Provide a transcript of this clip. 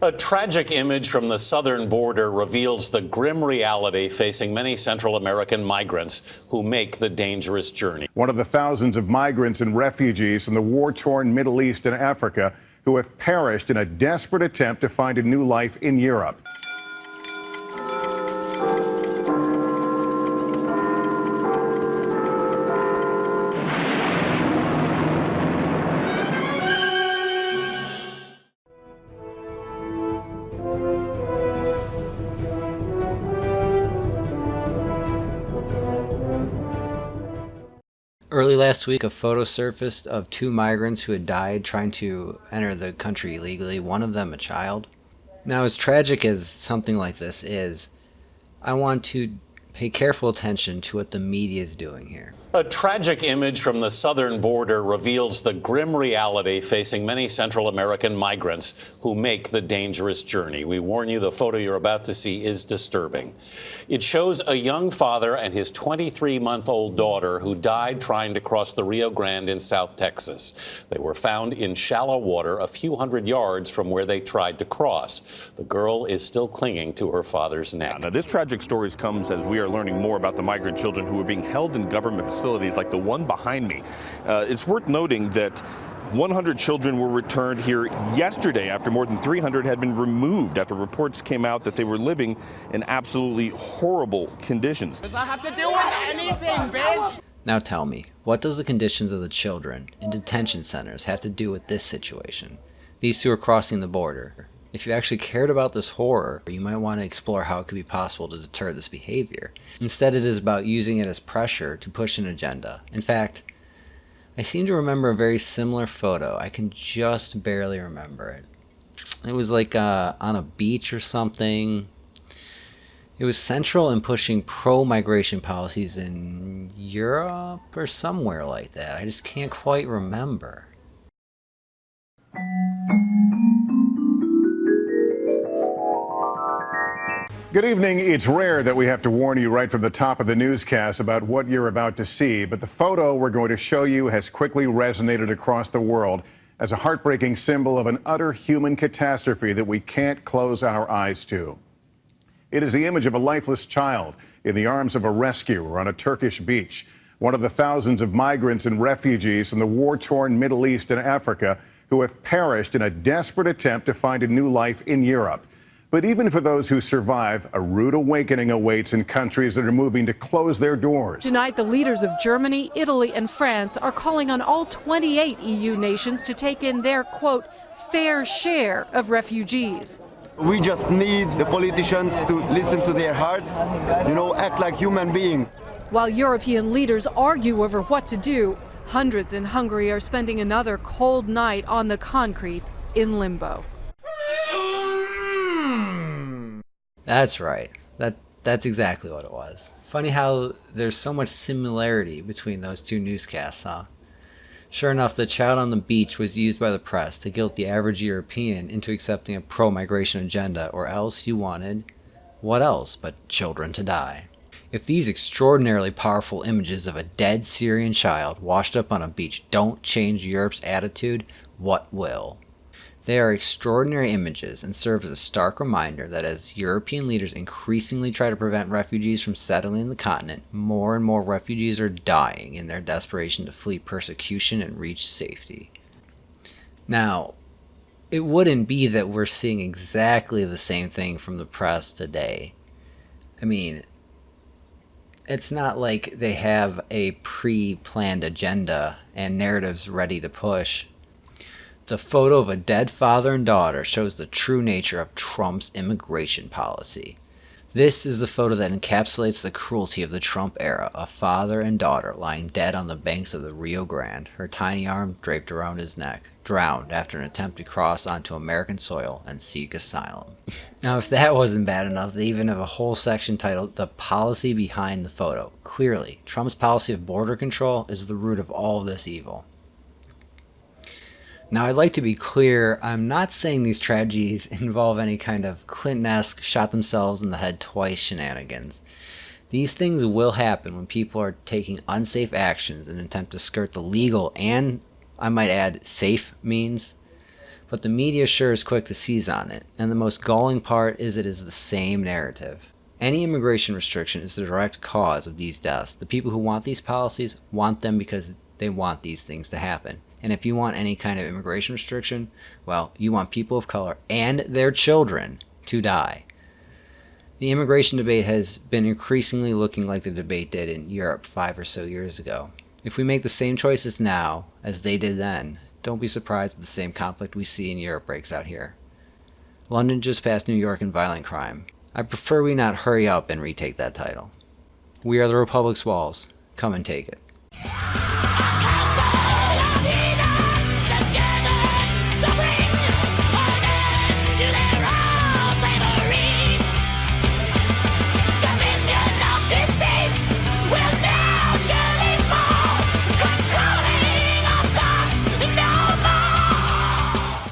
A tragic image from the southern border reveals the grim reality facing many Central American migrants who make the dangerous journey. One of the thousands of migrants and refugees from the war-torn Middle East and Africa who have perished in a desperate attempt to find a new life in Europe. Early last week, a photo surfaced of two migrants who had died trying to enter the country illegally, one of them a child. Now, as tragic as something like this is, I want to pay careful attention to what the media is doing here. A tragic image from the southern border reveals the grim reality facing many Central American migrants who make the dangerous journey. We warn you, the photo you're about to see is disturbing. It shows a young father and his 23-month-old daughter who died trying to cross the Rio Grande in South Texas. They were found in shallow water a few hundred yards from where they tried to cross. The girl is still clinging to her father's neck. Now, this tragic story comes as we are learning more about the migrant children who are being held in government facilities like the one behind me. It's worth noting that 100 children were returned here yesterday after more than 300 had been removed after reports came out that they were living in absolutely horrible conditions. Does that have to do with anything, bitch? Now tell me, what does the conditions of the children in detention centers have to do with this situation? These two are crossing the border. If you actually cared about this horror, you might want to explore how it could be possible to deter this behavior. Instead, it is about using it as pressure to push an agenda. In fact, I seem to remember a very similar photo. I can just barely remember it. It was like on a beach or something. It was central in pushing pro-migration policies in Europe or somewhere like that. I just can't quite remember. Good evening. It's rare that we have to warn you right from the top of the newscast about what you're about to see, but the photo we're going to show you has quickly resonated across the world as a heartbreaking symbol of an utter human catastrophe that we can't close our eyes to. It is the image of a lifeless child in the arms of a rescuer on a Turkish beach, one of the thousands of migrants and refugees from the war-torn Middle East and Africa who have perished in a desperate attempt to find a new life in Europe. But even for those who survive, a rude awakening awaits in countries that are moving to close their doors. Tonight, the leaders of Germany, Italy, and France are calling on all 28 EU nations to take in their, quote, fair share of refugees. We just need the politicians to listen to their hearts, act like human beings. While European leaders argue over what to do, hundreds in Hungary are spending another cold night on the concrete in limbo. That's right. That's exactly what it was. Funny how there's so much similarity between those two newscasts, huh? Sure enough, the child on the beach was used by the press to guilt the average European into accepting a pro-migration agenda, or else you wanted, what else but children to die? If these extraordinarily powerful images of a dead Syrian child washed up on a beach don't change Europe's attitude, what will? They are extraordinary images and serve as a stark reminder that as European leaders increasingly try to prevent refugees from settling the continent, more and more refugees are dying in their desperation to flee persecution and reach safety. Now, it wouldn't be that we're seeing exactly the same thing from the press today. I mean, it's not like they have a pre-planned agenda and narratives ready to push. The photo of a dead father and daughter shows the true nature of Trump's immigration policy. This is the photo that encapsulates the cruelty of the Trump era, a father and daughter lying dead on the banks of the Rio Grande, her tiny arm draped around his neck, drowned after an attempt to cross onto American soil and seek asylum. Now, if that wasn't bad enough, they even have a whole section titled "The Policy Behind the Photo." Clearly, Trump's policy of border control is the root of all of this evil. Now, I'd like to be clear, I'm not saying these tragedies involve any kind of Clinton-esque shot themselves in the head twice shenanigans. These things will happen when people are taking unsafe actions in an attempt to skirt the legal and, I might add, safe means. But the media sure is quick to seize on it, and the most galling part is it is the same narrative. Any immigration restriction is the direct cause of these deaths. The people who want these policies want them because they want these things to happen. And if you want any kind of immigration restriction, well, you want people of color and their children to die. The immigration debate has been increasingly looking like the debate did in Europe 5 or so years ago. If we make the same choices now as they did then, don't be surprised if the same conflict we see in Europe breaks out here. London just passed New York in violent crime. I prefer we not hurry up and retake that title. We are the Republic's walls. Come and take it.